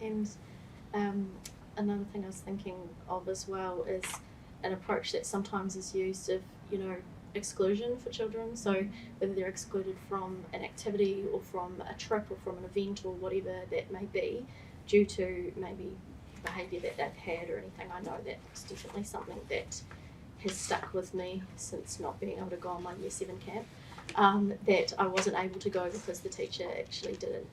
And another thing I was thinking of as well is an approach that sometimes is used of, exclusion for children. So whether they're excluded from an activity or from a trip or from an event or whatever that may be, due to maybe behaviour that they've had or anything. I know that's definitely something that has stuck with me since not being able to go on my Year 7 camp, that I wasn't able to go because the teacher actually didn't,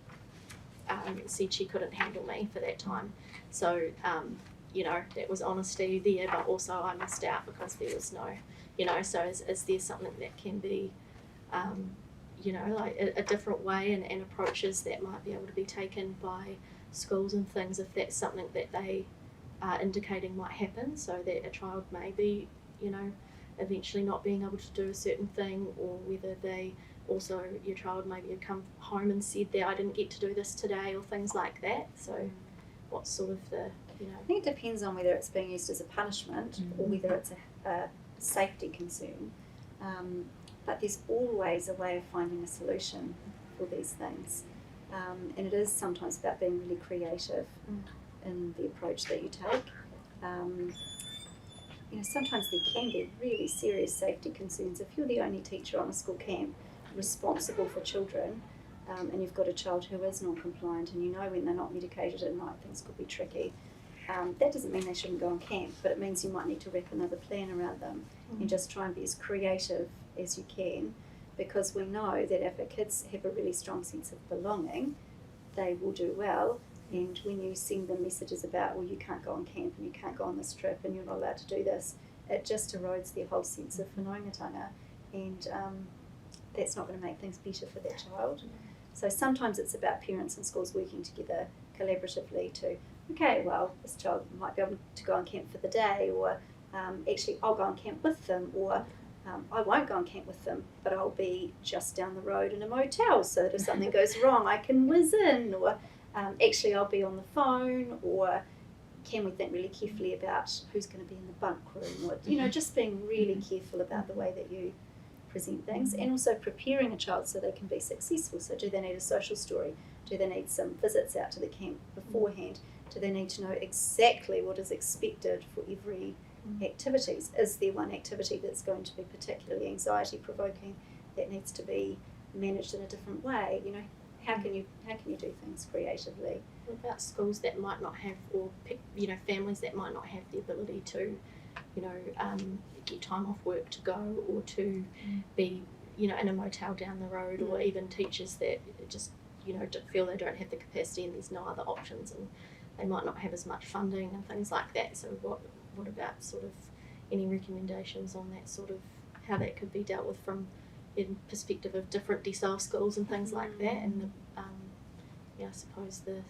said she couldn't handle me for that time. So, that was honesty there, but also I missed out because there was no, so is there something that can be, like a different way and approaches that might be able to be taken by schools and things if that's something that they are indicating might happen, so that a child may be, eventually not being able to do a certain thing, or whether they also, your child maybe had come home and said that I didn't get to do this today or things like that. So what's sort of the, I think it depends on whether it's being used as a punishment or whether it's a safety concern. But there's always a way of finding a solution for these things. And it is sometimes about being really creative in the approach that you take. Sometimes there can be really serious safety concerns. If you're the only teacher on a school camp responsible for children, and you've got a child who is non-compliant, and when they're not medicated at night things could be tricky, that doesn't mean they shouldn't go on camp, but it means you might need to wrap another plan around them and just try and be as creative as you can, because we know that if our kids have a really strong sense of belonging, they will do well. And when you send them messages about, well, you can't go on camp and you can't go on this trip and you're not allowed to do this, it just erodes their whole sense of whanaungatanga, and that's not going to make things better for that child. So sometimes it's about parents and schools working together collaboratively to, okay, well, this child might be able to go on camp for the day, or actually I'll go on camp with them, or I won't go on camp with them, but I'll be just down the road in a motel so that if something goes wrong I can whiz in, or actually I'll be on the phone, or can we think really carefully about who's going to be in the bunk room, or just being really careful about the way that you present things, and also preparing a child so they can be successful. So do they need a social story? Do they need some visits out to the camp beforehand? Do they need to know exactly what is expected for every activities? Is there one activity that's going to be particularly anxiety provoking that needs to be managed in a different way? How can you do things creatively? What about schools that might not have, or families that might not have the ability to, get time off work to go, or to be, in a motel down the road, or even teachers that just, feel they don't have the capacity and there's no other options, and they might not have as much funding and things like that. So what about sort of any recommendations on that, sort of how that could be dealt with from in perspective of different decile schools and things like that, and the, I suppose the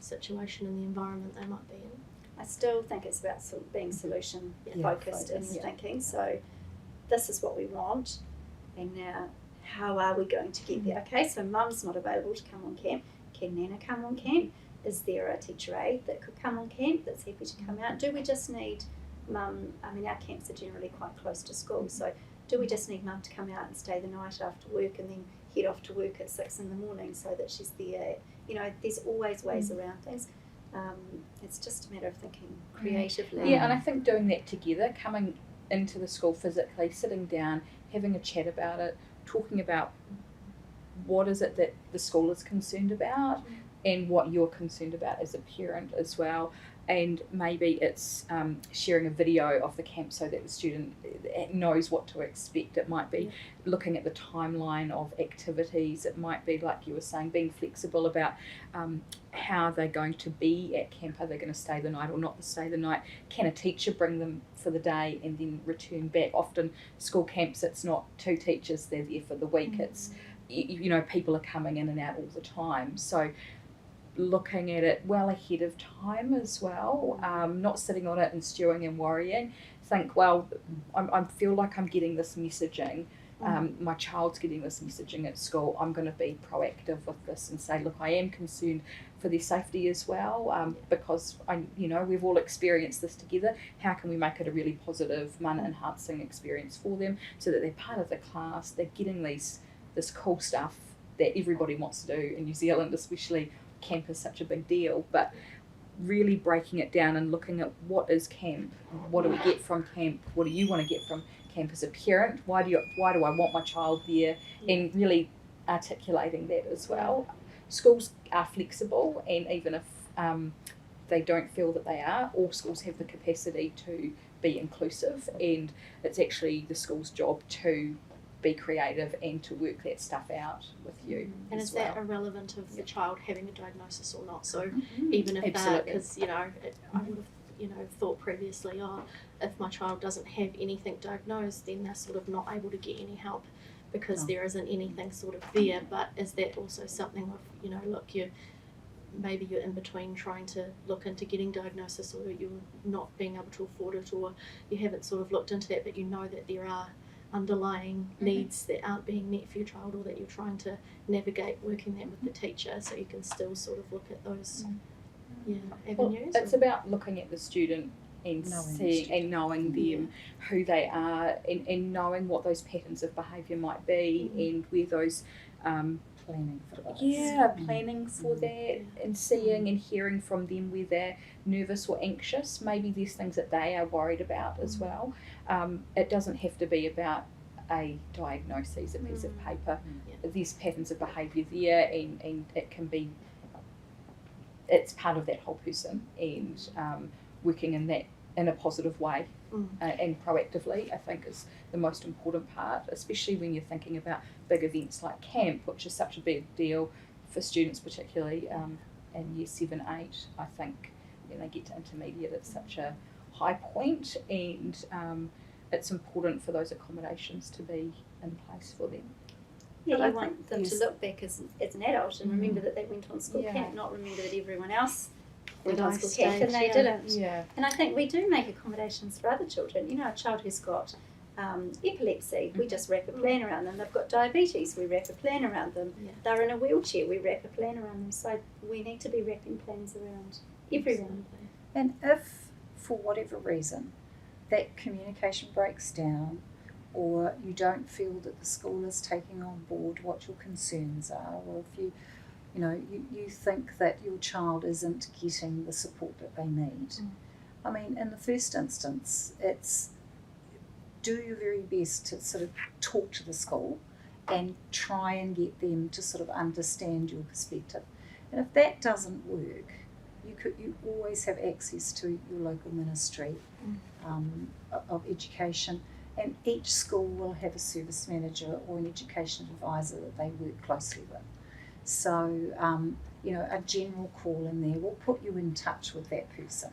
situation and the environment they might be in. I still think it's about being solution focused in your thinking. So this is what we want, and now how are we going to get there? Okay, so mum's not available to come on camp. Can Nana come on camp? Is there a teacher aide that could come on camp that's happy to come out? Do we just need mum? I mean, our camps are generally quite close to school, so do we just need mum to come out and stay the night after work and then head off to work at 6 in the morning so that she's there? There's always ways around things. It's just a matter of thinking creatively. Yeah, and I think doing that together, coming into the school physically, sitting down, having a chat about it, talking about what is it that the school is concerned about and what you're concerned about as a parent as well. And maybe it's sharing a video of the camp so that the student knows what to expect. It might be looking at the timeline of activities. It might be, like you were saying, being flexible about how they're going to be at camp. Are they going to stay the night or not stay the night? Can a teacher bring them for the day and then return back? Often school camps, it's not two teachers, they're there for the week. It's, people are coming in and out all the time. So looking at it well ahead of time as well, not sitting on it and stewing and worrying. Think, well, I feel like I'm getting this messaging, my child's getting this messaging at school, I'm going to be proactive with this and say, look, I am concerned for their safety as well, because we've all experienced this together. How can we make it a really positive, enhancing experience for them so that they're part of the class, they're getting this cool stuff that everybody wants to do in New Zealand, especially camp is such a big deal, but really breaking it down and looking at what is camp, what do we get from camp, what do you want to get from camp as a parent, why do I want my child there, and really articulating that as well. Schools are flexible, and even if they don't feel that they are, all schools have the capacity to be inclusive, and it's actually the school's job to be creative and to work that stuff out with you. And as is well. that irrelevant of the child having a diagnosis or not? So even if that, Absolutely. because I would have thought previously, if my child doesn't have anything diagnosed, then they're sort of not able to get any help because there isn't anything sort of there. But is that also something of look, maybe you're in between trying to look into getting diagnosis, or you're not being able to afford it, or you haven't sort of looked into that, but you know that there are underlying needs that aren't being met for your child, or that you're trying to navigate working that with the teacher, so you can still sort of look at those avenues. Well, it's about looking at the student and knowing them, who they are, and knowing what those patterns of behaviour might be, and where those planning for those. planning for that, and seeing and hearing from them where they're nervous or anxious. Maybe there's things that they are worried about as well. It doesn't have to be about a diagnosis, a piece of paper. There's patterns of behaviour there, and it can be, it's part of that whole person, and working in that in a positive way and proactively, I think, is the most important part, especially when you're thinking about big events like camp, which is such a big deal for students, particularly in year 7, 8. I think when they get to intermediate, it's such a high point, and it's important for those accommodations to be in place for them. Yeah, you want them to look back as an adult and remember that they went on school Yeah. camp, not remember that everyone else went Did on I school stage, camp and they didn't. Yeah. And I think we do make accommodations for other children. A child who's got epilepsy, we just wrap a plan around them. They've got diabetes, we wrap a plan around them. Yeah. They're in a wheelchair, we wrap a plan around them. So we need to be wrapping plans around everyone. And if, for whatever reason, that communication breaks down, or you don't feel that the school is taking on board what your concerns are, or if you think that your child isn't getting the support that they need. I mean, in the first instance, it's do your very best to sort of talk to the school and try and get them to sort of understand your perspective. And if that doesn't work, you always have access to your local ministry of education, and each school will have a service manager or an education advisor that they work closely with. So, a general call in there will put you in touch with that person,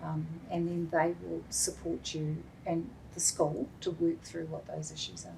and then they will support you and the school to work through what those issues are.